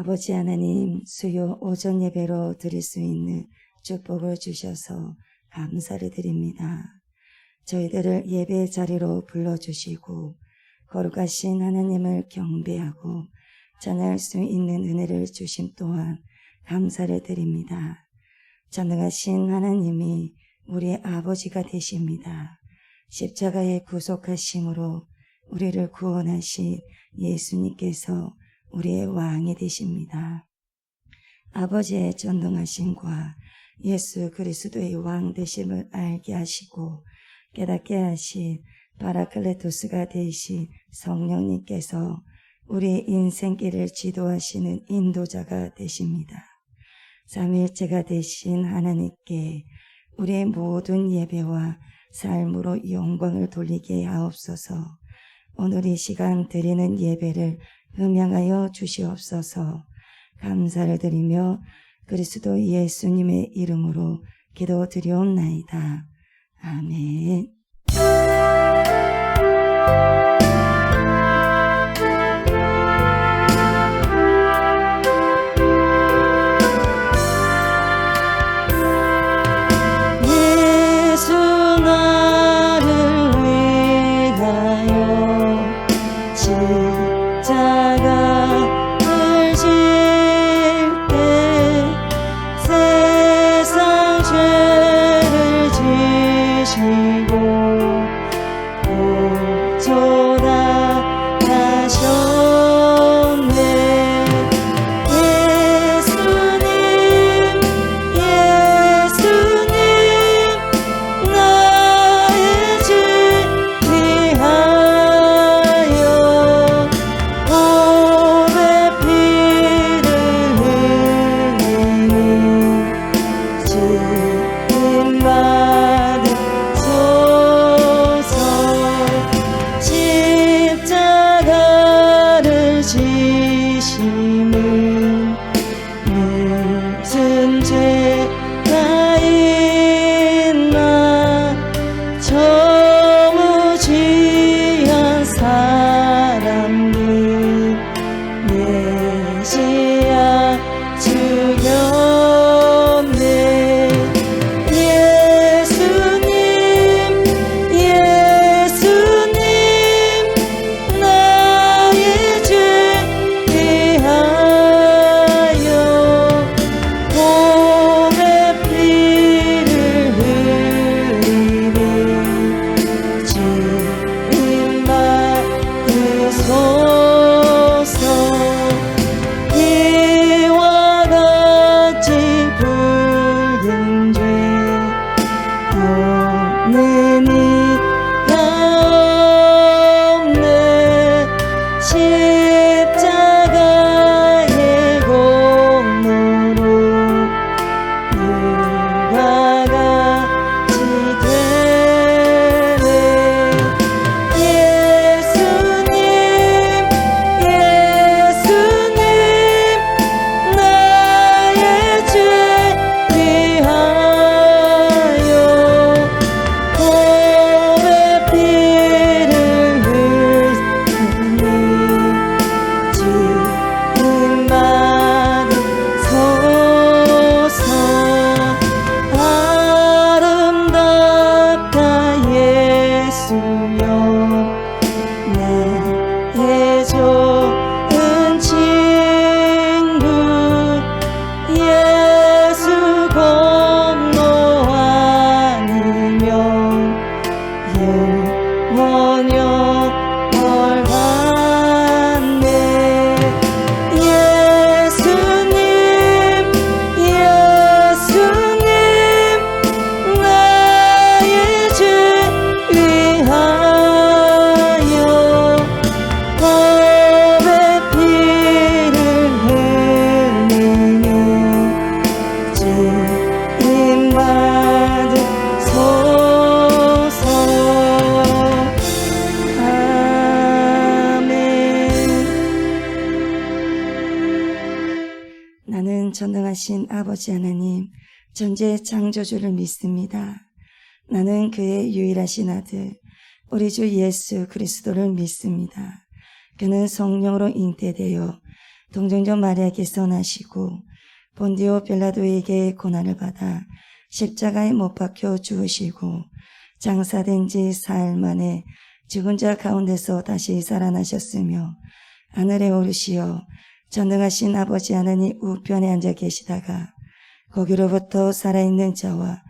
아버지 하나님, 수요 오전 예배로 드릴 수 있는 축복을 주셔서 감사를 드립니다. 저희들을 예배 자리로 불러주시고 거룩하신 하나님을 경배하고 전할 수 있는 은혜를 주심 또한 감사를 드립니다. 전능하신 하나님이 우리의 아버지가 되십니다. 십자가의 구속하심으로 우리를 구원하신 예수님께서 우리의 왕이 되십니다. 아버지의 전능하심과 예수 그리스도의 왕 되심을 알게 하시고 깨닫게 하신 파라클레토스가 되신 성령님께서 우리의 인생길을 지도하시는 인도자가 되십니다. 삼위일체가 되신 하나님께 우리의 모든 예배와 삶으로 영광을 돌리게 하옵소서. 오늘 이 시간 드리는 예배를 음양하여 주시옵소서. 감사를 드리며 그리스도 예수님의 이름으로 기도드리옵나이다. 아멘. 예수 나를 위하여 십자가를 질 때 세상 죄를 지시고 구조당하셨네. 예수님 나의 주 위하여 보배 피를 흘리니 주님 받으소서. 십자가를 지심은 무슨 죄가 있나 저무지한 사람들 메시아 죽였네. 예수님 나의 죄 위하여 보배 피를 흘리니 주님 받으소서. 이와 같이 불린 죄 없는 이가 없네. 십자가의 공로로 누가 같이 되네. 예수님 나의 죄 위하여 보배 피를 흘리니 주님 받으소서. 아름답다 예수여 나의 좋은 친구. 예수 공로 아니면 영원히 벌받네. 예수님 나의 죄 위하여 보배 피를 흘리니 주님 받으소서. 아멘. 나는 전능하신 아버지 하나님 전제 창조주를 믿습니다. 나는 그의 유일하신 아들 우리 주 예수 그리스도를 믿습니다. 그는 성령으로 잉태되어 동정녀 마리아에게 선하시고 본디오 빌라도에게 고난을 받아 십자가에 못 박혀 죽으시고 장사된 지 사흘 만에 죽은 자 가운데서 다시 살아나셨으며 하늘에 오르시어 전능하신 아버지 하나님 우편에 앉아 계시다가 거기로부터 살아있는 자와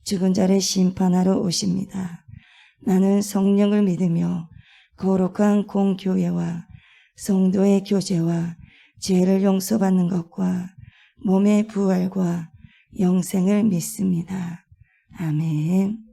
죽은 자를 심판하러 오십니다. 나는 성령을 믿으며 거룩한 공교회와 성도의 교제와 죄를 용서받는 것과 몸의 부활과 영생을 믿습니다. 아멘.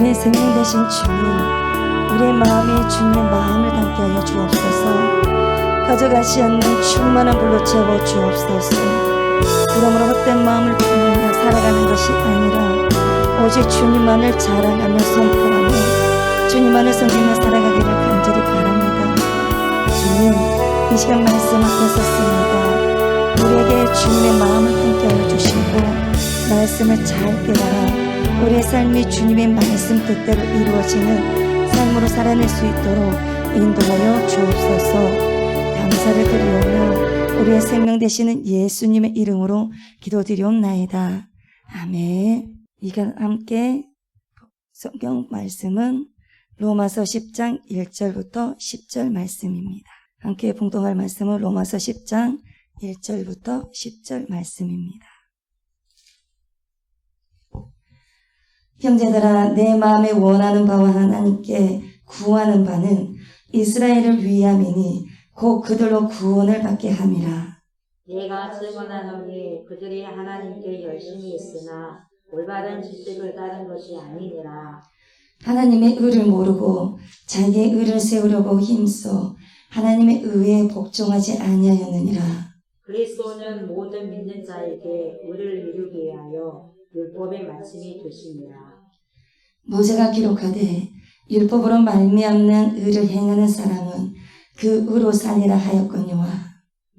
우리의 생명 되신 주님, 우리의 마음에 주님의 마음을 담게 하여 주옵소서. 가져가시 않는 충만한 불로 채워 주옵소서. 그러므로 헛된 마음을 품으며 살아가는 것이 아니라 오직 주님만을 자랑하며 선포하며 주님만을 섬기며 살아가기를 간절히 바랍니다. 주님, 이 시간 말씀 앞에 섰습니다. 우리에게 주님의 마음을 품게 하여 주시고 말씀을 잘 깨달아 우리의 삶이 주님의 말씀 뜻대로 이루어지는 삶으로 살아낼 수 있도록 인도하여 주옵소서. 감사를 드리오며 우리의 생명 되시는 예수님의 이름으로 기도드리옵나이다. 아멘. 이가 함께 성경 말씀은 로마서 10장 1절부터 10절 말씀입니다. 함께 봉독할 말씀은 로마서 10장 1절부터 10절 말씀입니다. 형제들아, 내 마음에 원하는 바와 하나님께 구하는 바는 이스라엘을 위함이니 곧 그들로 구원을 받게 함이라. 내가 증언하노니 그들이 하나님께 열심히 있으나 올바른 지식을 따른 것이 아니니라. 하나님의 의를 모르고 자기의 의를 세우려고 힘써 하나님의 의에 복종하지 아니하였느니라. 그리스도는 모든 믿는 자에게 의를 이루게 하여 율법의 마침이 되시니라. 모세가 기록하되 율법으로 말미암는 의를 행하는 사람은 그 의로 살리라 하였거니와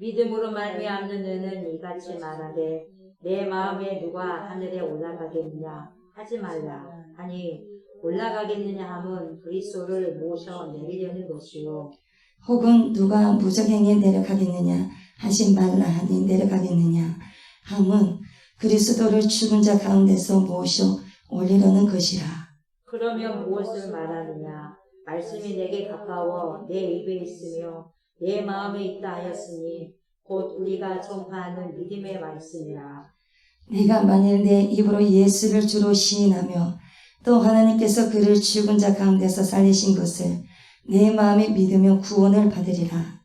믿음으로 말미암는 너는 이같이 말하되 내 마음에 누가 하늘에 올라가겠느냐 하지 말라 하니 올라가겠느냐 함은 그리스도를 모셔 내리려는 것이요 혹은 누가 무적행에 내려가겠느냐 하지 말라 하니 내려가겠느냐 함은 그리스도를 죽은 자 가운데서 모셔 올리려는 것이라. 그러면 무엇을 말하느냐 말씀이 내게 가까워 내 입에 있으며 내 마음에 있다 하였으니 곧 우리가 전파하는 믿음의 말씀이라. 내가 만일 내 입으로 예수를 주로 시인하며 또 하나님께서 그를 죽은 자 가운데서 살리신 것을 내 마음에 믿으며 구원을 받으리라.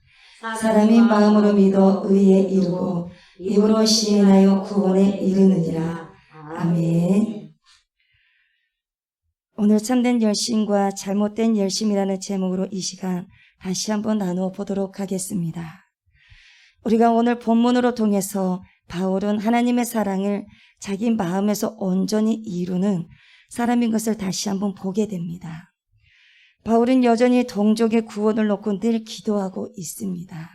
사람이 마음으로 믿어 의에 이르고 입으로 시인하여 구원에 이르느니라. 아멘. 오늘 참된 열심과 잘못된 열심이라는 제목으로 이 시간 다시 한번 나누어 보도록 하겠습니다. 우리가 오늘 본문으로 통해서 바울은 하나님의 사랑을 자기 마음에서 온전히 이루는 사람인 것을 다시 한번 보게 됩니다. 바울은 여전히 동족의 구원을 놓고 늘 기도하고 있습니다.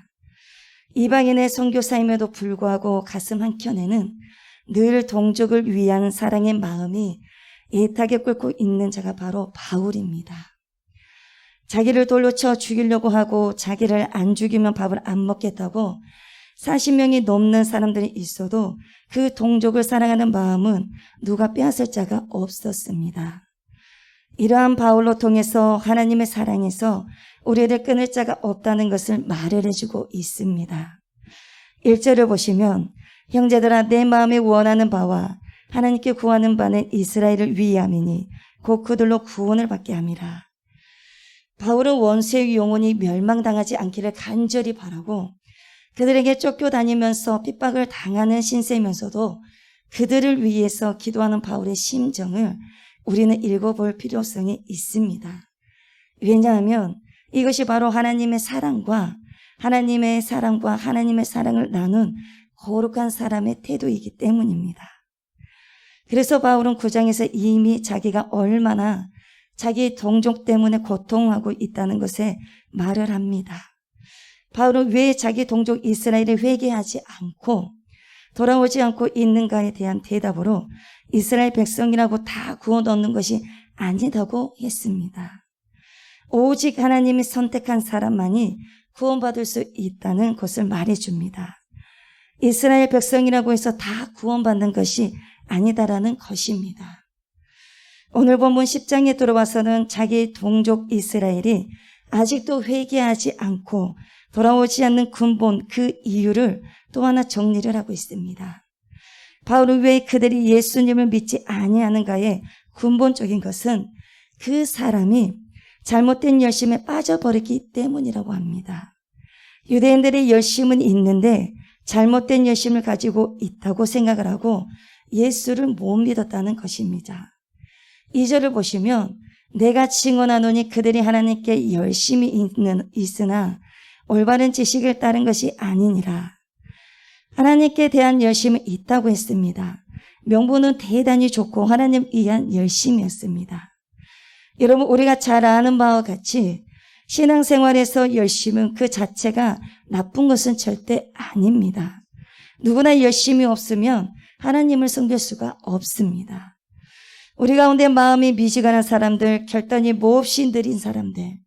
이방인의 선교사임에도 불구하고 가슴 한켠에는 늘 동족을 위한 사랑의 마음이 애타게 끓고 있는 자가 바로 바울입니다. 자기를 돌로 쳐 죽이려고 하고 자기를 안 죽이면 밥을 안 먹겠다고 40명이 넘는 사람들이 있어도 그 동족을 사랑하는 마음은 누가 빼앗을 자가 없었습니다. 이러한 바울로 통해서 하나님의 사랑에서 우리를 끊을 자가 없다는 것을 말을 해주고 있습니다. 1절을 보시면 형제들아 내 마음에 원하는 바와 하나님께 구하는 바는 이스라엘을 위함이니 곧 그들로 구원을 받게 함이라. 바울은 원수의 영혼이 멸망당하지 않기를 간절히 바라고 그들에게 쫓겨다니면서 핍박을 당하는 신세이면서도 그들을 위해서 기도하는 바울의 심정을 우리는 읽어볼 필요성이 있습니다. 왜냐하면 이것이 바로 하나님의 사랑과 하나님의 사랑을 나눈 거룩한 사람의 태도이기 때문입니다. 그래서 바울은 9장에서 이미 자기가 얼마나 자기 동족 때문에 고통하고 있다는 것에 말을 합니다. 바울은 왜 자기 동족 이스라엘을 회개하지 않고 돌아오지 않고 있는가에 대한 대답으로 이스라엘 백성이라고 다 구원 얻는 것이 아니다고 했습니다. 오직 하나님이 선택한 사람만이 구원받을 수 있다는 것을 말해줍니다. 이스라엘 백성이라고 해서 다 구원받는 것이 아니다라는 것입니다. 오늘 본문 10장에 들어와서는 자기 동족 이스라엘이 아직도 회개하지 않고 돌아오지 않는 근본 그 이유를 또 하나 정리를 하고 있습니다. 바울은 왜 그들이 예수님을 믿지 아니하는가의 근본적인 것은 그 사람이 잘못된 열심에 빠져버렸기 때문이라고 합니다. 유대인들의 열심은 있는데 잘못된 열심을 가지고 있다고 생각을 하고 예수를 못 믿었다는 것입니다. 2절을 보시면 내가 증언하노니 그들이 하나님께 열심히 있으나 올바른 지식을 따른 것이 아니니라. 하나님께 대한 열심은 있다고 했습니다. 명분은 대단히 좋고 하나님 위한 열심이었습니다. 여러분 우리가 잘 아는 바와 같이 신앙생활에서 열심은 그 자체가 나쁜 것은 절대 아닙니다. 누구나 열심이 없으면 하나님을 섬길 수가 없습니다. 우리 가운데 마음이 미지근한 사람들, 결단이 몹시 느린 사람들,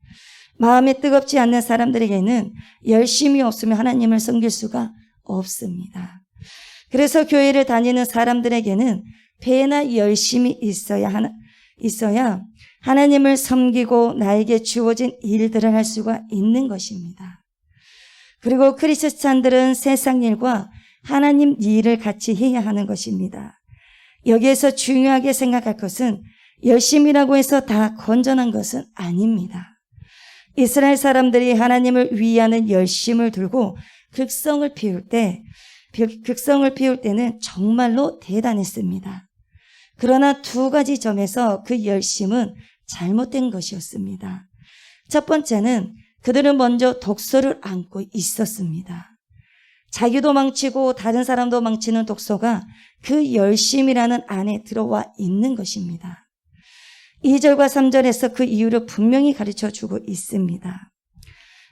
마음이 뜨겁지 않는 사람들에게는 열심이 없으면 하나님을 섬길 수가 없습니다. 그래서 교회를 다니는 사람들에게는 배나 열심이 있어야 하나님을 섬기고 나에게 주어진 일들을 할 수가 있는 것입니다. 그리고 크리스찬들은 세상 일과 하나님 일을 같이 해야 하는 것입니다. 여기에서 중요하게 생각할 것은 열심이라고 해서 다 건전한 것은 아닙니다. 이스라엘 사람들이 하나님을 위하는 열심을 들고 극성을 피울 때는 정말로 대단했습니다. 그러나 두 가지 점에서 그 열심은 잘못된 것이었습니다. 첫 번째는 그들은 먼저 독소를 안고 있었습니다. 자기도 망치고 다른 사람도 망치는 독소가 그 열심이라는 안에 들어와 있는 것입니다. 2절과 3절에서 그 이유를 분명히 가르쳐 주고 있습니다.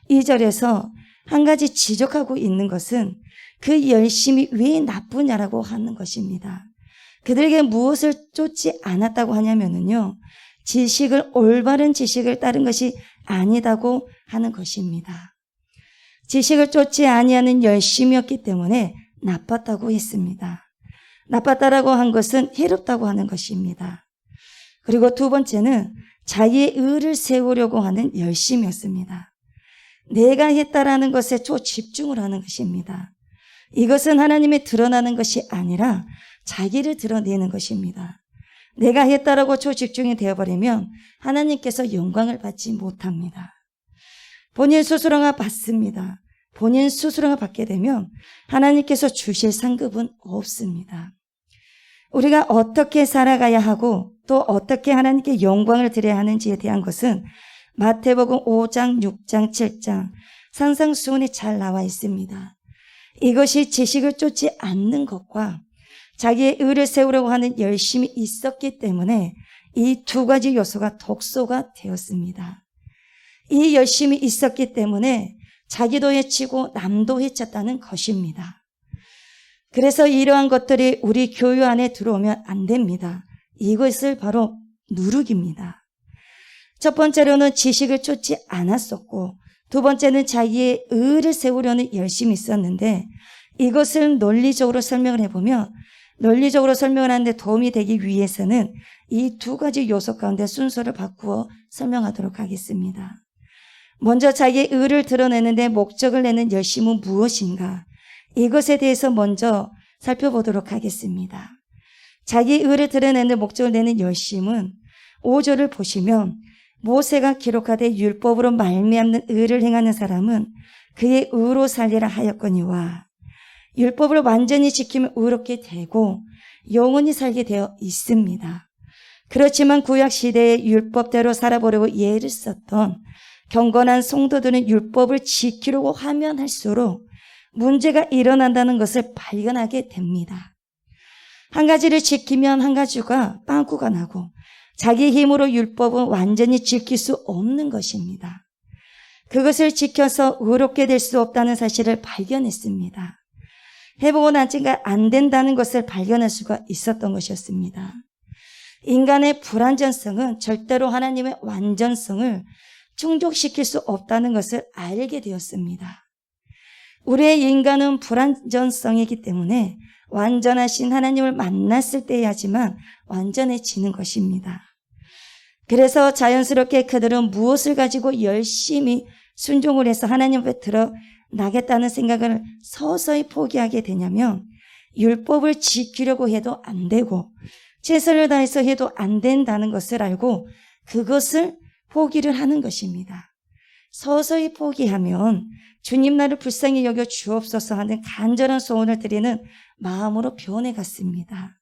2절에서 한 가지 지적하고 있는 것은 그 열심이 왜 나쁘냐라고 하는 것입니다. 그들에게 무엇을 쫓지 않았다고 하냐면요, 올바른 지식을 따른 것이 아니다고 하는 것입니다. 지식을 쫓지 아니하는 열심이었기 때문에 나빴다고 했습니다. 나빴다라고 한 것은 해롭다고 하는 것입니다. 그리고 두 번째는 자기의 의를 세우려고 하는 열심이었습니다. 내가 했다라는 것에 초집중을 하는 것입니다. 이것은 하나님의 드러나는 것이 아니라 자기를 드러내는 것입니다. 내가 했다라고 초집중이 되어버리면 하나님께서 영광을 받지 못합니다. 본인 스스로가 받습니다. 본인 스스로가 받게 되면 하나님께서 주실 상급은 없습니다. 우리가 어떻게 살아가야 하고 또 어떻게 하나님께 영광을 드려야 하는지에 대한 것은 마태복음 5장, 6장, 7장 산상수훈에 잘 나와 있습니다. 이것이 지식을 쫓지 않는 것과 자기의 의를 세우려고 하는 열심이 있었기 때문에 이 두 가지 요소가 독소가 되었습니다. 이 열심이 있었기 때문에 자기도 해치고 남도 해쳤다는 것입니다. 그래서 이러한 것들이 우리 교회 안에 들어오면 안 됩니다. 이것을 바로 누룩입니다. 첫 번째로는 지식을 쫓지 않았었고, 두 번째는 자기의 의를 세우려는 열심이 있었는데, 이것을 논리적으로 설명을 해보면, 논리적으로 설명을 하는데 도움이 되기 위해서는 이 두 가지 요소 가운데 순서를 바꾸어 설명하도록 하겠습니다. 먼저 자기의 의를 드러내는데 목적을 내는 열심은 무엇인가? 이것에 대해서 먼저 살펴보도록 하겠습니다. 자기의 의를 드러내는 목적을 내는 열심은 5절을 보시면 모세가 기록하되 율법으로 말미암는 의를 행하는 사람은 그의 의로 살리라 하였거니와 율법을 완전히 지키면 의롭게 되고 영원히 살게 되어 있습니다. 그렇지만 구약 시대에 율법대로 살아보려고 예를 썼던 경건한 성도들은 율법을 지키려고 하면 할수록 문제가 일어난다는 것을 발견하게 됩니다. 한 가지를 지키면 한 가지가 빵꾸가 나고 자기 힘으로 율법은 완전히 지킬 수 없는 것입니다. 그것을 지켜서 의롭게 될 수 없다는 사실을 발견했습니다. 해보고 나니까 안 된다는 것을 발견할 수가 있었던 것이었습니다. 인간의 불완전성은 절대로 하나님의 완전성을 충족시킬 수 없다는 것을 알게 되었습니다. 우리의 인간은 불완전성이기 때문에 완전하신 하나님을 만났을 때야지만 완전해지는 것입니다. 그래서 자연스럽게 그들은 무엇을 가지고 열심히 순종을 해서 하나님 앞에 드러나겠다는 생각을 서서히 포기하게 되냐면 율법을 지키려고 해도 안 되고 최선을 다해서 해도 안 된다는 것을 알고 그것을 포기를 하는 것입니다. 서서히 포기하면 주님 나를 불쌍히 여겨 주옵소서 하는 간절한 소원을 드리는 마음으로 변해갔습니다.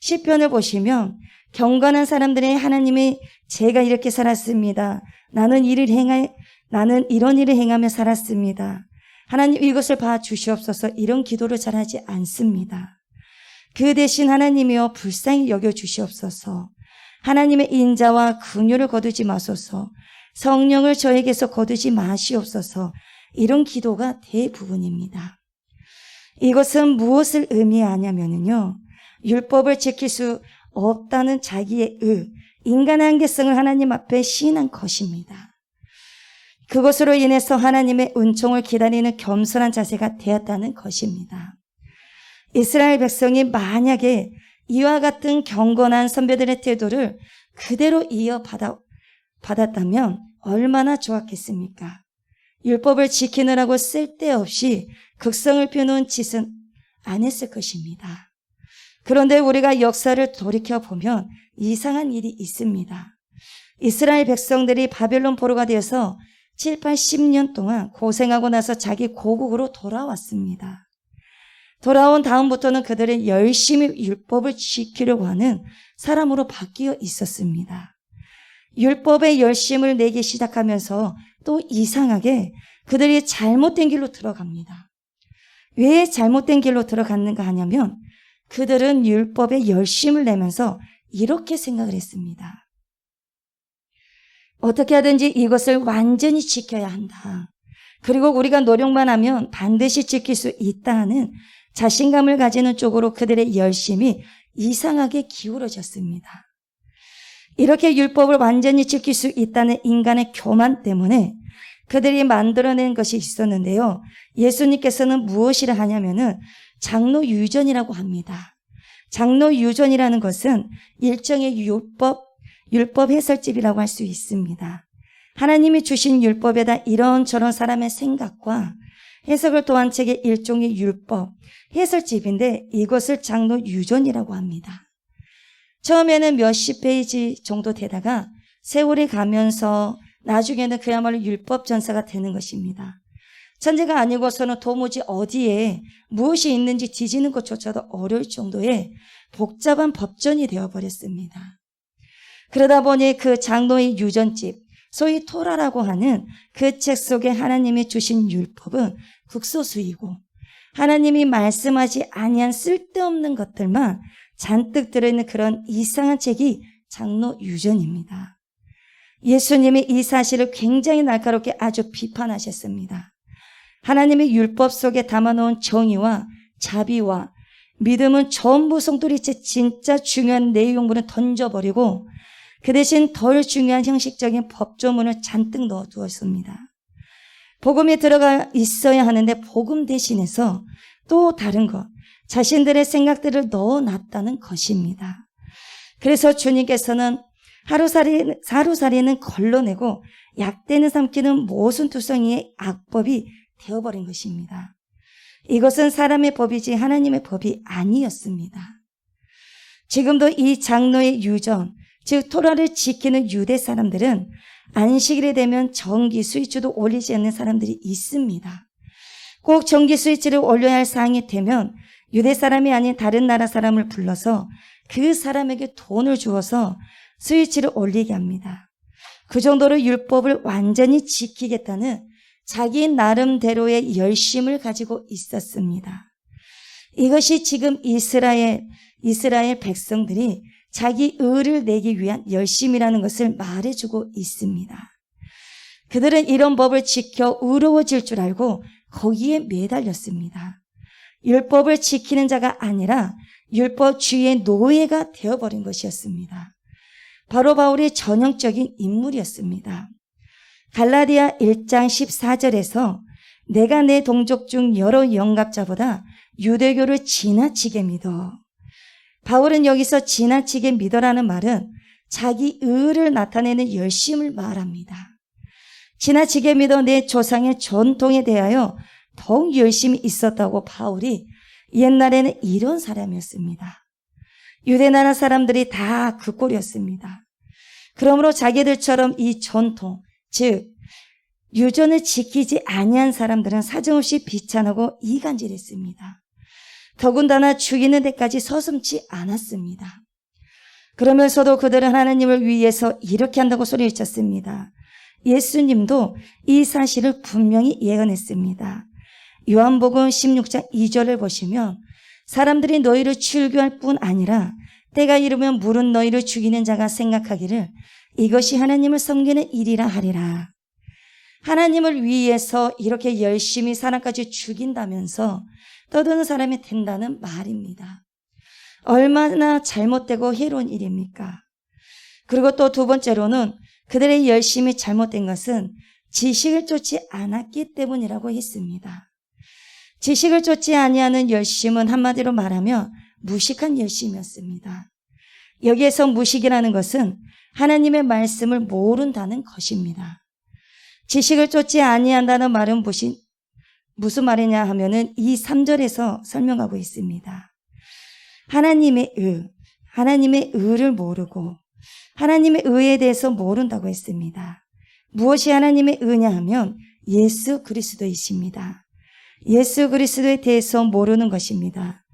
시편을 보시면 경건한 사람들의 하나님이 제가 이렇게 살았습니다. 나는 이런 일을 행하며 살았습니다. 하나님 이것을 봐주시옵소서 이런 기도를 잘하지 않습니다. 그 대신 하나님이여 불쌍히 여겨 주시옵소서. 하나님의 인자와 긍휼을 거두지 마소서. 성령을 저에게서 거두지 마시옵소서. 이런 기도가 대부분입니다. 이것은 무엇을 의미하냐면요. 율법을 지킬 수 없다는 자기의 인간의 한계성을 하나님 앞에 시인한 것입니다. 그것으로 인해서 하나님의 은총을 기다리는 겸손한 자세가 되었다는 것입니다. 이스라엘 백성이 만약에 이와 같은 경건한 선배들의 태도를 그대로 이어받았다면 얼마나 좋았겠습니까? 율법을 지키느라고 쓸데없이 극성을 피우는 짓은 안 했을 것입니다. 그런데 우리가 역사를 돌이켜보면 이상한 일이 있습니다. 이스라엘 백성들이 바벨론 포로가 되어서 7, 80년 동안 고생하고 나서 자기 고국으로 돌아왔습니다. 돌아온 다음부터는 그들은 열심히 율법을 지키려고 하는 사람으로 바뀌어 있었습니다. 율법의 열심을 내기 시작하면서 또 이상하게 그들이 잘못된 길로 들어갑니다. 왜 잘못된 길로 들어갔는가 하냐면 그들은 율법의 열심을 내면서 이렇게 생각을 했습니다. 어떻게 하든지 이것을 완전히 지켜야 한다. 그리고 우리가 노력만 하면 반드시 지킬 수 있다 하는 자신감을 가지는 쪽으로 그들의 열심이 이상하게 기울어졌습니다. 이렇게 율법을 완전히 지킬 수 있다는 인간의 교만 때문에 그들이 만들어낸 것이 있었는데요. 예수님께서는 무엇이라 하냐면은 장로유전이라고 합니다. 장로유전이라는 것은 일종의 율법 해설집이라고 할 수 있습니다. 하나님이 주신 율법에다 이런저런 사람의 생각과 해석을 더한 책의 일종의 율법 해설집인데 이것을 장로유전이라고 합니다. 처음에는 몇십 페이지 정도 되다가 세월이 가면서 나중에는 그야말로 율법 전사가 되는 것입니다. 천재가 아니고서는 도무지 어디에 무엇이 있는지 뒤지는 것조차도 어려울 정도의 복잡한 법전이 되어버렸습니다. 그러다 보니 그 장로의 유전집, 소위 토라라고 하는 그 책 속에 하나님이 주신 율법은 극소수이고 하나님이 말씀하지 아니한 쓸데없는 것들만 잔뜩 들어있는 그런 이상한 책이 장로유전입니다. 예수님이 이 사실을 굉장히 날카롭게 아주 비판하셨습니다. 하나님의 율법 속에 담아놓은 정의와 자비와 믿음은 전부 송두리째 진짜 중요한 내용물은 던져버리고 그 대신 덜 중요한 형식적인 법조문을 잔뜩 넣어두었습니다. 복음이 들어가 있어야 하는데 복음 대신해서 또 다른 것, 자신들의 생각들을 넣어놨다는 것입니다. 그래서 주님께서는 하루살이는 걸러내고 약대는 삼키는 모순투성이의 악법이 되어버린 것입니다. 이것은 사람의 법이지 하나님의 법이 아니었습니다. 지금도 이 장로의 유전, 즉 토라를 지키는 유대 사람들은 안식일이 되면 전기 스위치도 올리지 않는 사람들이 있습니다. 꼭 전기 스위치를 올려야 할 사항이 되면 유대 사람이 아닌 다른 나라 사람을 불러서 그 사람에게 돈을 주어서 스위치를 올리게 합니다. 그 정도로 율법을 완전히 지키겠다는 자기 나름대로의 열심을 가지고 있었습니다. 이것이 지금 이스라엘 백성들이 자기 의를 내기 위한 열심이라는 것을 말해주고 있습니다. 그들은 이런 법을 지켜 의로워질 줄 알고 거기에 매달렸습니다. 율법을 지키는 자가 아니라 율법주의의 노예가 되어버린 것이었습니다. 바로 바울이 전형적인 인물이었습니다. 갈라디아 1장 14절에서 내가 내 동족 중 여러 영갑자보다 유대교를 지나치게 믿어. 바울은 여기서 지나치게 믿어라는 말은 자기 의를 나타내는 열심을 말합니다. 지나치게 믿어 내 조상의 전통에 대하여 더욱 열심히 있었다고 바울이 옛날에는 이런 사람이었습니다. 유대나라 사람들이 다 그 꼴이었습니다. 그러므로 자기들처럼 이 전통, 즉 유전을 지키지 아니한 사람들은 사정없이 비판하고 이간질했습니다. 더군다나 죽이는 데까지 서슴지 않았습니다. 그러면서도 그들은 하나님을 위해서 이렇게 한다고 소리쳤습니다. 예수님도 이 사실을 분명히 예언했습니다. 요한복음 16장 2절을 보시면 사람들이 너희를 출교할 뿐 아니라 때가 이르면 물은 너희를 죽이는 자가 생각하기를 이것이 하나님을 섬기는 일이라 하리라. 하나님을 위해서 이렇게 열심히 사람까지 죽인다면서 떠드는 사람이 된다는 말입니다. 얼마나 잘못되고 해로운 일입니까? 그리고 또 두 번째로는 그들의 열심이 잘못된 것은 지식을 쫓지 않았기 때문이라고 했습니다. 지식을 쫓지 아니하는 열심은 한마디로 말하면 무식한 열심이었습니다. 여기에서 무식이라는 것은 하나님의 말씀을 모른다는 것입니다. 지식을 쫓지 아니한다는 말은 무슨 말이냐 하면은 이 3절에서 설명하고 있습니다. 하나님의 의를 모르고 하나님의 의에 대해서 모른다고 했습니다. 무엇이 하나님의 의냐 하면 예수 그리스도이십니다. 예수 그리스도에 대해서 모르는 것입니다.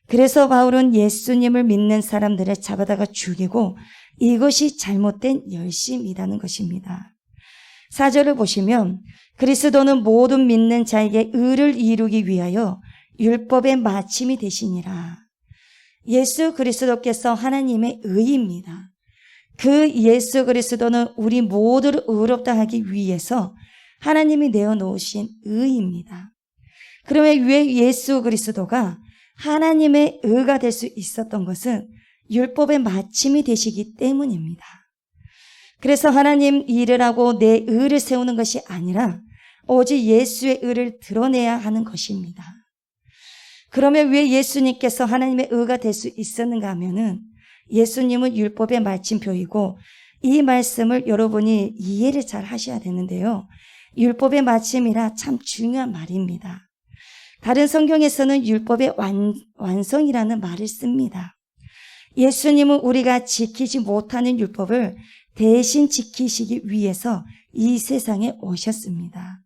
그래서 바울은 예수님을 믿는 사람들을 잡아다가 죽이고 이것이 잘못된 열심이라는 것입니다. 4절을 보시면 그리스도는 모든 믿는 자에게 의를 이루기 위하여 율법의 마침이 되시니라. 예수 그리스도께서 하나님의 의입니다. 그 예수 그리스도는 우리 모두를 의롭다 하기 위해서 하나님이 내어놓으신 의입니다. 그러면 왜 예수 그리스도가 하나님의 의가 될 수 있었던 것은 율법의 마침이 되시기 때문입니다. 그래서 하나님 일을 하고 내 의를 세우는 것이 아니라 오직 예수의 의를 드러내야 하는 것입니다. 그러면 왜 예수님께서 하나님의 의가 될 수 있었는가 하면은 예수님은 율법의 마침표이고 이 말씀을 여러분이 이해를 잘 하셔야 되는데요. 율법의 마침이라 참 중요한 말입니다. 다른 성경에서는 율법의 완성이라는 말을 씁니다. 예수님은 우리가 지키지 못하는 율법을 대신 지키시기 위해서 이 세상에 오셨습니다.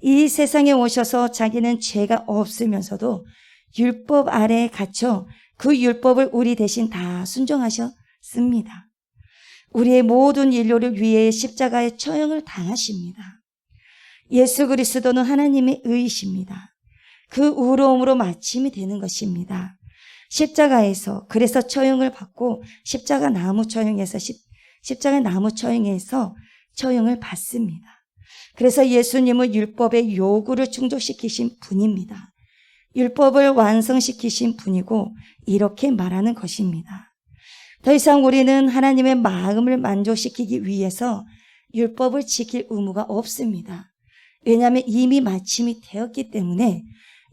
이 세상에 오셔서 자기는 죄가 없으면서도 율법 아래에 갇혀 그 율법을 우리 대신 다 순종하셨습니다. 우리의 모든 인류를 위해 십자가의 처형을 당하십니다. 예수 그리스도는 하나님의 의이십니다. 그 의로움으로 마침이 되는 것입니다. 십자가에서 그래서 처형을 받고 십자가 나무 처형에서 처형을 받습니다. 그래서 예수님은 율법의 요구를 충족시키신 분입니다. 율법을 완성시키신 분이고 이렇게 말하는 것입니다. 더 이상 우리는 하나님의 마음을 만족시키기 위해서 율법을 지킬 의무가 없습니다. 왜냐하면 이미 마침이 되었기 때문에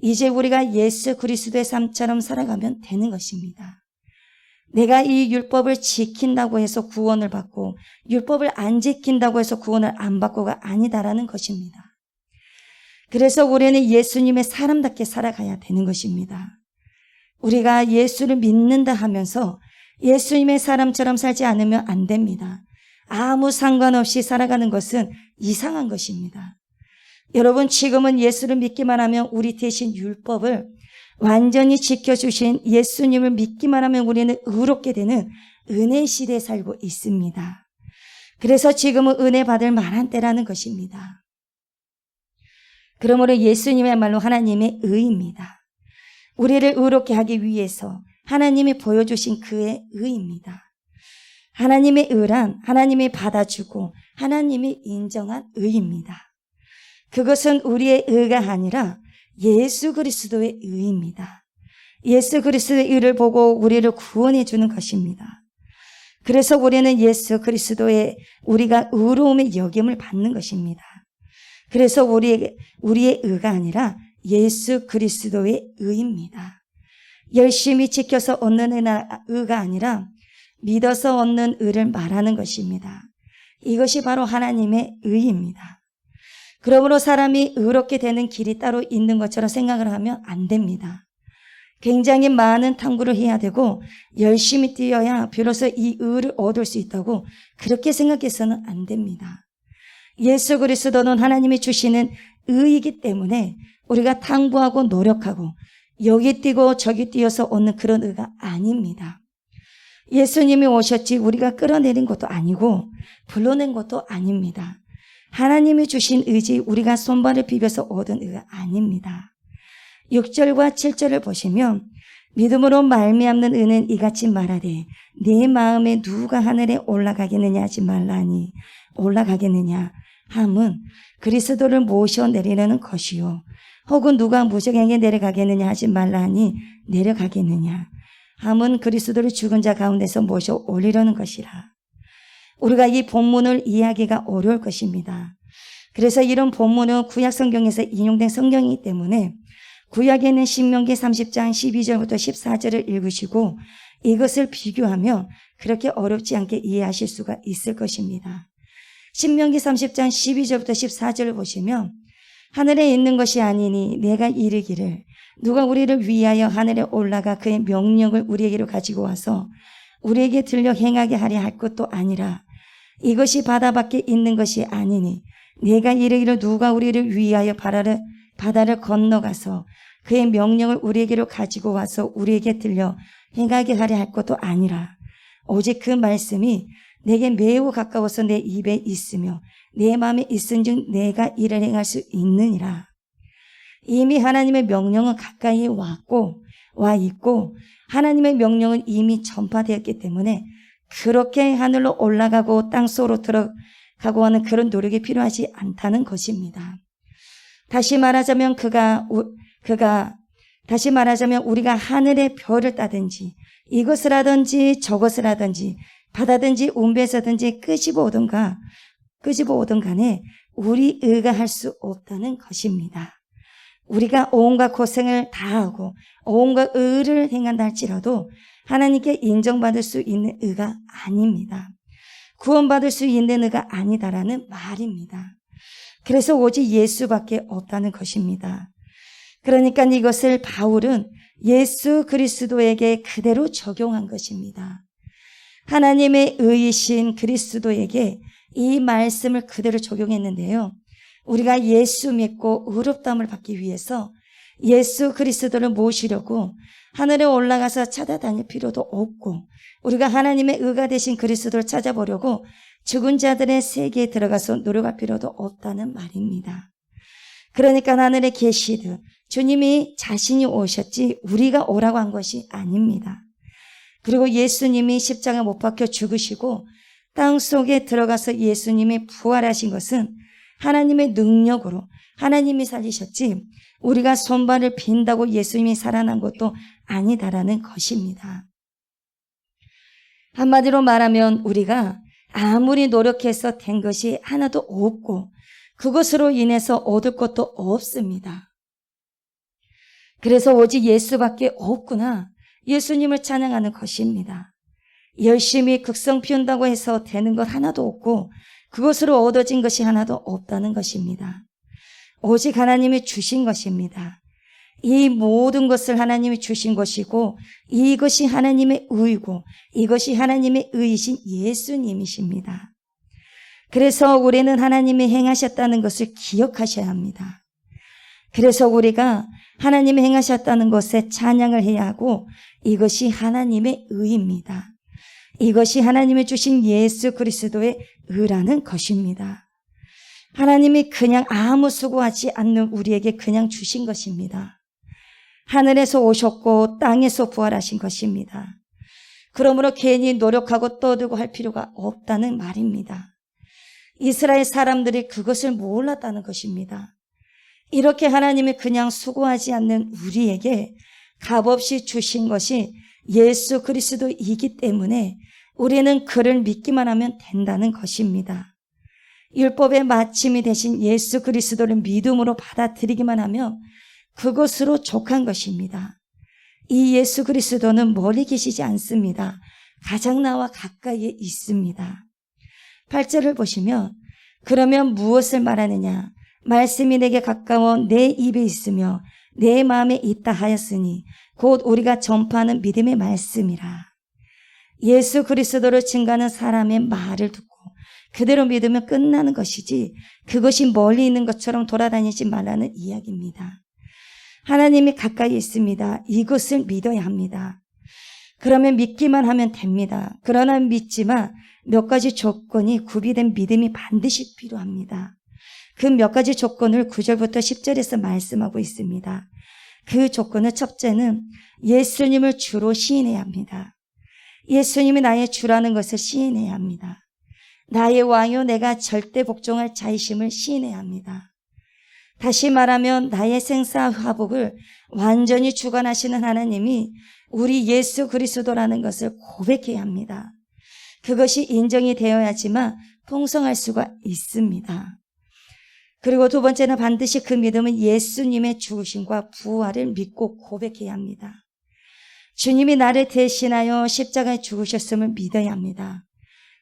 이제 우리가 예수 그리스도의 삶처럼 살아가면 되는 것입니다. 내가 이 율법을 지킨다고 해서 구원을 받고 율법을 안 지킨다고 해서 구원을 안 받고가 아니다라는 것입니다. 그래서 우리는 예수님의 사람답게 살아가야 되는 것입니다. 우리가 예수를 믿는다 하면서 예수님의 사람처럼 살지 않으면 안 됩니다. 아무 상관없이 살아가는 것은 이상한 것입니다. 여러분, 지금은 예수를 믿기만 하면 우리 대신 율법을 완전히 지켜주신 예수님을 믿기만 하면 우리는 의롭게 되는 은혜 시대에 살고 있습니다. 그래서 지금은 은혜 받을 만한 때라는 것입니다. 그러므로 예수님이야말로 하나님의 의입니다. 우리를 의롭게 하기 위해서 하나님이 보여주신 그의 의입니다. 하나님의 의란 하나님이 받아주고 하나님이 인정한 의입니다. 그것은 우리의 의가 아니라 예수 그리스도의 의입니다. 예수 그리스도의 의를 보고 우리를 구원해 주는 것입니다. 그래서 우리는 예수 그리스도의 우리가 의로움의 여김을 받는 것입니다. 그래서 우리의 의가 아니라 예수 그리스도의 의입니다. 열심히 지켜서 얻는 의가 아니라 믿어서 얻는 의를 말하는 것입니다. 이것이 바로 하나님의 의입니다. 그러므로 사람이 의롭게 되는 길이 따로 있는 것처럼 생각을 하면 안 됩니다. 굉장히 많은 탐구를 해야 되고 열심히 뛰어야 비로소 이 의를 얻을 수 있다고 그렇게 생각해서는 안 됩니다. 예수 그리스도는 하나님이 주시는 의이기 때문에 우리가 탐구하고 노력하고 여기 뛰고 저기 뛰어서 얻는 그런 의가 아닙니다. 예수님이 오셨지 우리가 끌어내린 것도 아니고 불러낸 것도 아닙니다. 하나님이 주신 의지 우리가 손발을 비벼서 얻은 의가 아닙니다. 6절과 7절을 보시면 믿음으로 말미암는 의는 이같이 말하되 네 마음에 누가 하늘에 올라가겠느냐 하지 말라니 올라가겠느냐 함은 그리스도를 모셔 내리려는 것이요 혹은 누가 무적행에 내려가겠느냐 하지 말라니 내려가겠느냐 함은 그리스도를 죽은 자 가운데서 모셔 올리려는 것이라. 우리가 이 본문을 이해하기가 어려울 것입니다. 그래서 이런 본문은 구약 성경에서 인용된 성경이기 때문에 구약에는 신명기 30장 12절부터 14절을 읽으시고 이것을 비교하며 그렇게 어렵지 않게 이해하실 수가 있을 것입니다. 신명기 30장 12절부터 14절을 보시면 하늘에 있는 것이 아니니 내가 이르기를 누가 우리를 위하여 하늘에 올라가 그의 명령을 우리에게로 가지고 와서 우리에게 들려 행하게 하려 할 것도 아니라 이것이 바다 밖에 있는 것이 아니니 내가 이르기를 누가 우리를 위하여 바다를 건너가서 그의 명령을 우리에게로 가지고 와서 우리에게 들려 행하게 하려 할 것도 아니라 오직 그 말씀이 내게 매우 가까워서 내 입에 있으며 내 마음에 있은즉 내가 이를 행할 수 있느니라. 이미 하나님의 명령은 가까이 와 있고 하나님의 명령은 이미 전파되었기 때문에 그렇게 하늘로 올라가고 땅속으로 들어가는 각오하는 그런 노력이 필요하지 않다는 것입니다. 다시 말하자면 우리가 하늘의 별을 따든지 이것을 하든지 저것을 하든지 바다든지 운배서든지 끄집어 오든 간에 우리 의가 할 수 없다는 것입니다. 우리가 온갖 고생을 다하고 온갖 의를 행한다 할지라도 하나님께 인정받을 수 있는 의가 아닙니다. 구원받을 수 있는 의가 아니다라는 말입니다. 그래서 오직 예수밖에 없다는 것입니다. 그러니까 이것을 바울은 예수 그리스도에게 그대로 적용한 것입니다. 하나님의 의이신 그리스도에게 이 말씀을 그대로 적용했는데요. 우리가 예수 믿고 의롭다함을 받기 위해서 예수 그리스도를 모시려고 하늘에 올라가서 찾아다닐 필요도 없고 우리가 하나님의 의가 되신 그리스도를 찾아보려고 죽은 자들의 세계에 들어가서 노력할 필요도 없다는 말입니다. 그러니까 하늘에 계시듯 주님이 자신이 오셨지 우리가 오라고 한 것이 아닙니다. 그리고 예수님이 십자가 못 박혀 죽으시고 땅속에 들어가서 예수님이 부활하신 것은 하나님의 능력으로 하나님이 살리셨지 우리가 손발을 빈다고 예수님이 살아난 것도 아니다라는 것입니다. 한마디로 말하면 우리가 아무리 노력해서 된 것이 하나도 없고 그것으로 인해서 얻을 것도 없습니다. 그래서 오직 예수밖에 없구나. 예수님을 찬양하는 것입니다. 열심히 극성 피운다고 해서 되는 것 하나도 없고 그것으로 얻어진 것이 하나도 없다는 것입니다. 오직 하나님이 주신 것입니다. 이 모든 것을 하나님이 주신 것이고 이것이 하나님의 의이고 이것이 하나님의 의이신 예수님이십니다. 그래서 우리는 하나님이 행하셨다는 것을 기억하셔야 합니다. 그래서 우리가 하나님이 행하셨다는 것에 찬양을 해야 하고 이것이 하나님의 의입니다. 이것이 하나님이 주신 예수 그리스도의 의라는 것입니다. 하나님이 그냥 아무 수고하지 않는 우리에게 그냥 주신 것입니다. 하늘에서 오셨고 땅에서 부활하신 것입니다. 그러므로 괜히 노력하고 떠들고 할 필요가 없다는 말입니다. 이스라엘 사람들이 그것을 몰랐다는 것입니다. 이렇게 하나님이 그냥 수고하지 않는 우리에게 값없이 주신 것이 예수 그리스도이기 때문에 우리는 그를 믿기만 하면 된다는 것입니다. 율법의 마침이 되신 예수 그리스도를 믿음으로 받아들이기만 하면 그것으로 족한 것입니다. 이 예수 그리스도는 멀리 계시지 않습니다. 가장 나와 가까이에 있습니다. 8절을 보시면 그러면 무엇을 말하느냐? 말씀이 내게 가까워 내 입에 있으며 내 마음에 있다 하였으니 곧 우리가 전파하는 믿음의 말씀이라. 예수 그리스도를 증거하는 사람의 말을 듣고 그대로 믿으면 끝나는 것이지 그것이 멀리 있는 것처럼 돌아다니지 말라는 이야기입니다. 하나님이 가까이 있습니다. 이것을 믿어야 합니다. 그러면 믿기만 하면 됩니다. 그러나 믿지만 몇 가지 조건이 구비된 믿음이 반드시 필요합니다. 그 몇 가지 조건을 9절부터 10절에서 말씀하고 있습니다. 그 조건은 첫째는 예수님을 주로 시인해야 합니다. 예수님이 나의 주라는 것을 시인해야 합니다. 나의 왕이요 내가 절대 복종할 자이심을 시인해야 합니다. 다시 말하면 나의 생사화복을 완전히 주관하시는 하나님이 우리 예수 그리스도라는 것을 고백해야 합니다. 그것이 인정이 되어야지만 풍성할 수가 있습니다. 그리고 두 번째는 반드시 그 믿음은 예수님의 죽으심과 부활을 믿고 고백해야 합니다. 주님이 나를 대신하여 십자가에 죽으셨음을 믿어야 합니다.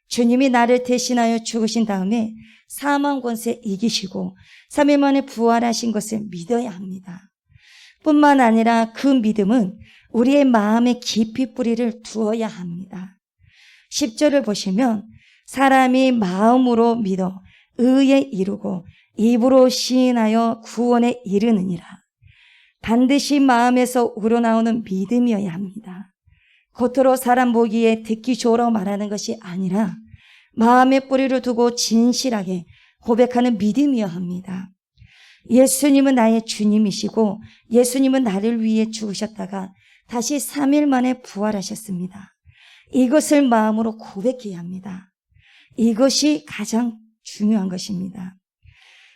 주님이 나를 대신하여 죽으신 다음에 사망 권세 이기시고 3일 만에 부활하신 것을 믿어야 합니다. 뿐만 아니라 그 믿음은 우리의 마음에 깊이 뿌리를 두어야 합니다. 10절을 보시면 사람이 마음으로 믿어 의에 이르고 입으로 시인하여 구원에 이르느니라. 반드시 마음에서 우러나오는 믿음이어야 합니다. 겉으로 사람 보기에 듣기 좋으라고 말하는 것이 아니라 마음에 뿌리를 두고 진실하게 고백하는 믿음이어야 합니다. 예수님은 나의 주님이시고 예수님은 나를 위해 죽으셨다가 다시 3일 만에 부활하셨습니다. 이것을 마음으로 고백해야 합니다. 이것이 가장 중요한 것입니다.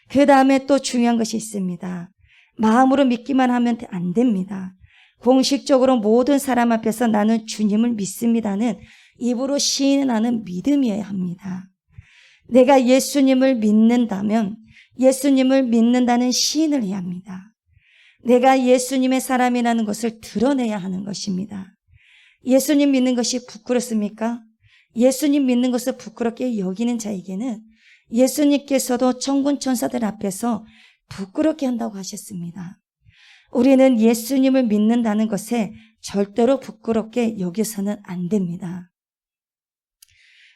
그 다음에 또 중요한 것이 있습니다. 마음으로 믿기만 하면 안 됩니다. 공식적으로 모든 사람 앞에서 나는 주님을 믿습니다는 입으로 시인하는 믿음이어야 합니다. 내가 예수님을 믿는다면 예수님을 믿는다는 시인을 해야 합니다. 내가 예수님의 사람이라는 것을 드러내야 하는 것입니다. 예수님 믿는 것이 부끄럽습니까? 예수님 믿는 것을 부끄럽게 여기는 자에게는 예수님께서도 천군 천사들 앞에서 부끄럽게 한다고 하셨습니다. 우리는 예수님을 믿는다는 것에 절대로 부끄럽게 여겨서는 안 됩니다.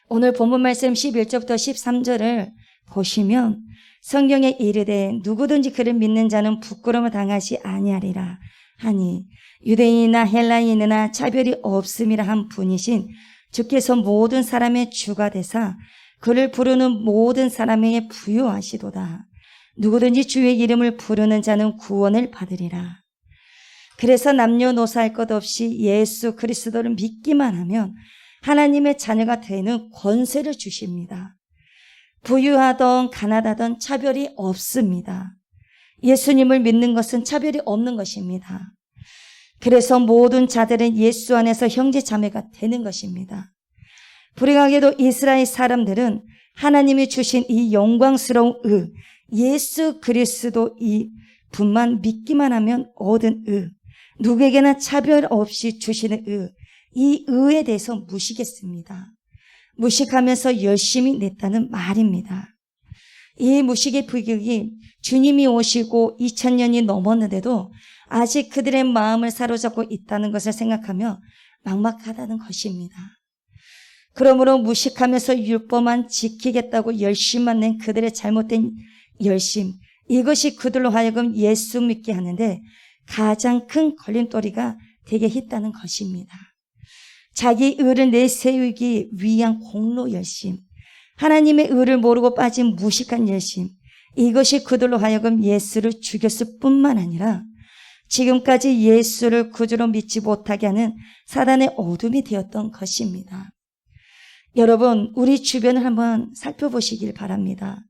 오늘 본문 말씀 11절부터 13절을 보시면 성경에 이르되 누구든지 그를 믿는 자는 부끄러움을 당하지 아니하리라 하니 유대인이나 헬라인이나 차별이 없음이라 한 분이신 주께서 모든 사람의 주가 되사 그를 부르는 모든 사람에게 부요하시도다. 누구든지 주의 이름을 부르는 자는 구원을 받으리라. 그래서 남녀노소할 것 없이 예수 그리스도를 믿기만 하면 하나님의 자녀가 되는 권세를 주십니다. 부유하던 가난하던 차별이 없습니다. 예수님을 믿는 것은 차별이 없는 것입니다. 그래서 모든 자들은 예수 안에서 형제 자매가 되는 것입니다. 불행하게도 이스라엘 사람들은 하나님이 주신 이 영광스러운 예수 그리스도 이 분만 믿기만 하면 얻은 누구에게나 차별 없이 주시는 이 의에 대해서 무시했습니다. 무식하면서 열심히 냈다는 말입니다. 이 무식의 비극이 주님이 오시고 2000년이 넘었는데도 아직 그들의 마음을 사로잡고 있다는 것을 생각하며 막막하다는 것입니다. 그러므로 무식하면서 율법만 지키겠다고 열심만 낸 그들의 잘못된 열심, 이것이 그들로 하여금 예수 믿게 하는데 가장 큰 걸림돌이가 되게 했다는 것입니다. 자기 의를 내세우기 위한 공로 열심, 하나님의 의를 모르고 빠진 무식한 열심, 이것이 그들로 하여금 예수를 죽였을 뿐만 아니라 지금까지 예수를 구주로 믿지 못하게 하는 사단의 어둠이 되었던 것입니다. 여러분, 우리 주변을 한번 살펴보시길 바랍니다.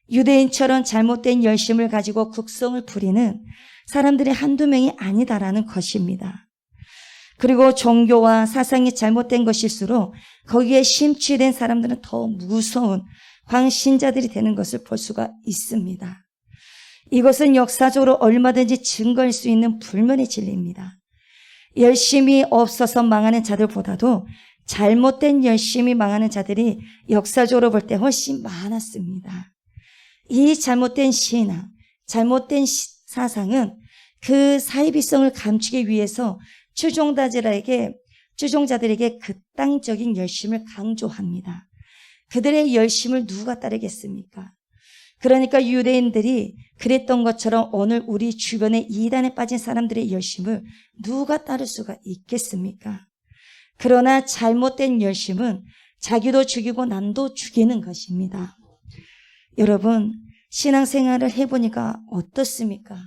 유대인처럼 잘못된 열심을 가지고 국성을 부리는 사람들이 한두 명이 아니다라는 것입니다. 그리고 종교와 사상이 잘못된 것일수록 거기에 심취된 사람들은 더 무서운 광신자들이 되는 것을 볼 수가 있습니다. 이것은 역사적으로 얼마든지 증거할 수 있는 불면의 진리입니다. 열심이 없어서 망하는 자들보다도 잘못된 열심이 망하는 자들이 역사적으로 볼 때 훨씬 많았습니다. 이 잘못된 신앙, 잘못된 사상은 그 사이비성을 감추기 위해서 추종자들에게 그 땅적인 열심을 강조합니다. 그들의 열심을 누가 따르겠습니까? 그러니까 유대인들이 그랬던 것처럼 오늘 우리 주변에 이단에 빠진 사람들의 열심을 누가 따를 수가 있겠습니까? 그러나 잘못된 열심은 자기도 죽이고 남도 죽이는 것입니다. 여러분, 신앙생활을 해보니까 어떻습니까?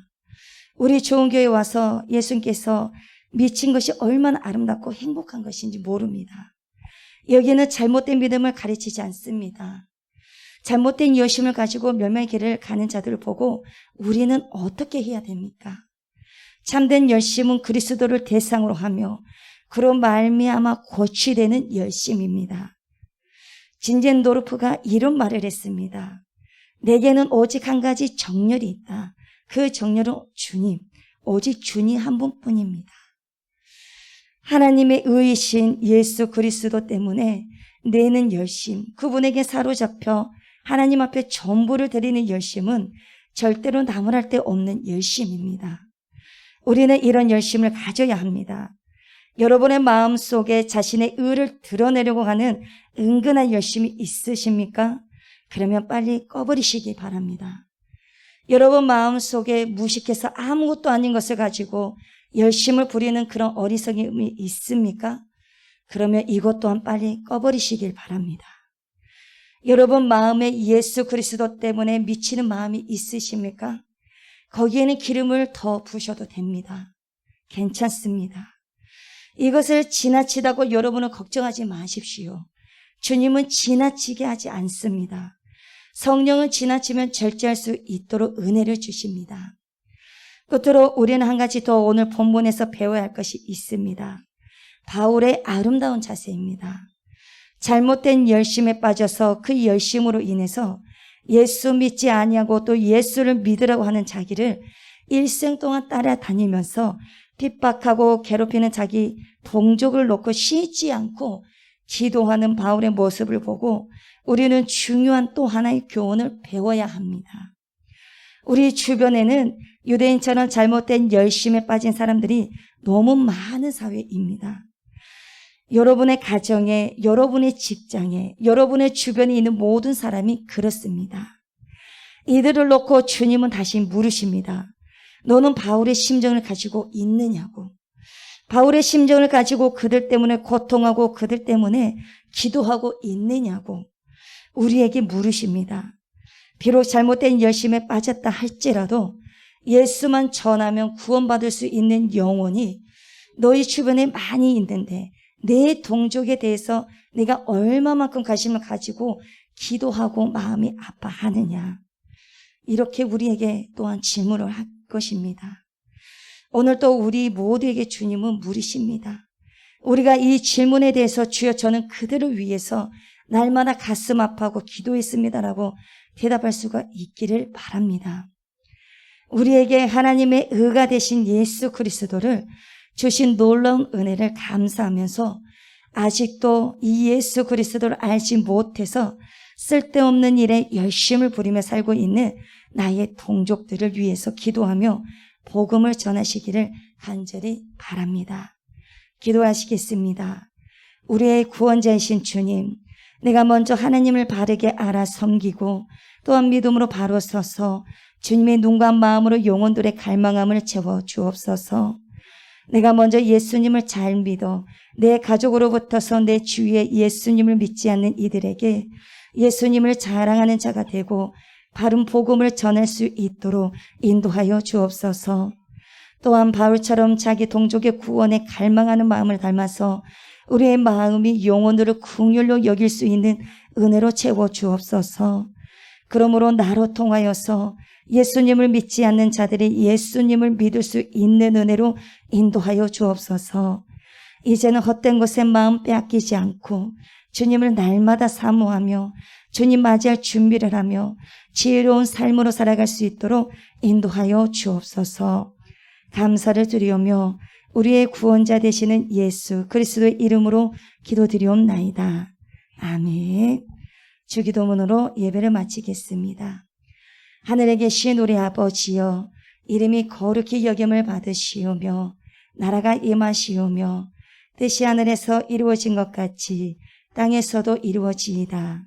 우리 좋은 교회에 와서 예수님께서 미친 것이 얼마나 아름답고 행복한 것인지 모릅니다. 여기는 잘못된 믿음을 가르치지 않습니다. 잘못된 열심을 가지고 멸망의 길을 가는 자들을 보고 우리는 어떻게 해야 됩니까? 참된 열심은 그리스도를 대상으로 하며 그로 말미암아 고취되는 열심입니다. 진젠도르프가 이런 말을 했습니다. 내게는 오직 한 가지 정렬이 있다. 그 정렬은 주님, 오직 주님 한 분뿐입니다. 하나님의 의이신 예수 그리스도 때문에 내는 열심, 그분에게 사로잡혀 하나님 앞에 전부를 드리는 열심은 절대로 나무랄 데 없는 열심입니다. 우리는 이런 열심을 가져야 합니다. 여러분의 마음속에 자신의 의를 드러내려고 하는 은근한 열심이 있으십니까? 그러면 빨리 꺼버리시기 바랍니다. 여러분 마음속에 무식해서 아무것도 아닌 것을 가지고 열심을 부리는 그런 어리석음이 있습니까? 그러면 이것 또한 빨리 꺼버리시길 바랍니다. 여러분 마음에 예수 그리스도 때문에 미치는 마음이 있으십니까? 거기에는 기름을 더 부으셔도 됩니다. 괜찮습니다. 이것을 지나치다고 여러분은 걱정하지 마십시오. 주님은 지나치게 하지 않습니다. 성령을 지나치면 절제할 수 있도록 은혜를 주십니다. 끝으로 우리는 한 가지 더 오늘 본문에서 배워야 할 것이 있습니다. 바울의 아름다운 자세입니다. 잘못된 열심에 빠져서 그 열심으로 인해서 예수 믿지 아니하고 또 예수를 믿으라고 하는 자기를 일생 동안 따라다니면서 핍박하고 괴롭히는 자기 동족을 놓고 쉬지 않고 기도하는 바울의 모습을 보고 우리는 중요한 또 하나의 교훈을 배워야 합니다. 우리 주변에는 유대인처럼 잘못된 열심에 빠진 사람들이 너무 많은 사회입니다. 여러분의 가정에, 여러분의 직장에, 여러분의 주변에 있는 모든 사람이 그렇습니다. 이들을 놓고 주님은 다시 물으십니다. 너는 바울의 심정을 가지고 있느냐고. 바울의 심정을 가지고 그들 때문에 고통하고 그들 때문에 기도하고 있느냐고 우리에게 물으십니다. 비록 잘못된 열심에 빠졌다 할지라도 예수만 전하면 구원받을 수 있는 영혼이 너희 주변에 많이 있는데 내 동족에 대해서 내가 얼마만큼 관심을 가지고 기도하고 마음이 아파하느냐. 이렇게 우리에게 또한 질문을 할 것입니다. 오늘 또 우리 모두에게 주님은 물으십니다. 우리가 이 질문에 대해서 주여 저는 그들을 위해서 날마다 가슴 아파하고 기도했습니다라고 대답할 수가 있기를 바랍니다. 우리에게 하나님의 의가 되신 예수 그리스도를 주신 놀라운 은혜를 감사하면서 아직도 이 예수 그리스도를 알지 못해서 쓸데없는 일에 열심을 부리며 살고 있는 나의 동족들을 위해서 기도하며 복음을 전하시기를 간절히 바랍니다. 기도하시겠습니다. 우리의 구원자이신 주님, 내가 먼저 하나님을 바르게 알아 섬기고 또한 믿음으로 바로 서서 주님의 눈과 마음으로 영혼들의 갈망함을 채워 주옵소서. 내가 먼저 예수님을 잘 믿어 내 가족으로부터서 내 주위에 예수님을 믿지 않는 이들에게 예수님을 자랑하는 자가 되고 바른 복음을 전할 수 있도록 인도하여 주옵소서. 또한 바울처럼 자기 동족의 구원에 갈망하는 마음을 닮아서 우리의 마음이 영혼들을 긍휼로 여길 수 있는 은혜로 채워 주옵소서. 그러므로 나로 통하여서 예수님을 믿지 않는 자들이 예수님을 믿을 수 있는 은혜로 인도하여 주옵소서. 이제는 헛된 것에 마음 빼앗기지 않고 주님을 날마다 사모하며 주님 맞이할 준비를 하며 지혜로운 삶으로 살아갈 수 있도록 인도하여 주옵소서. 감사를 드리오며 우리의 구원자 되시는 예수 그리스도의 이름으로 기도드리옵나이다. 아멘. 주기도문으로 예배를 마치겠습니다. 하늘에 계신 우리 아버지여, 이름이 거룩히 여김을 받으시오며 나라가 임하시오며 뜻이 하늘에서 이루어진 것 같이 땅에서도 이루어지이다.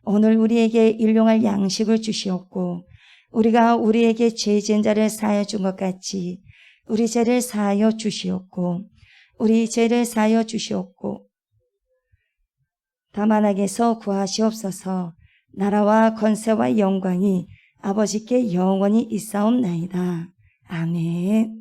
오늘 우리에게 일용할 양식을 주시옵고 우리가 우리에게 죄 지은 자를 사하여 준 것 같이 우리 죄를 사하여 주시옵고 우리 죄를 사하여 주시옵고 다만하게서 구하시옵소서. 나라와 권세와 영광이 아버지께 영원히 있사옵나이다. 아멘.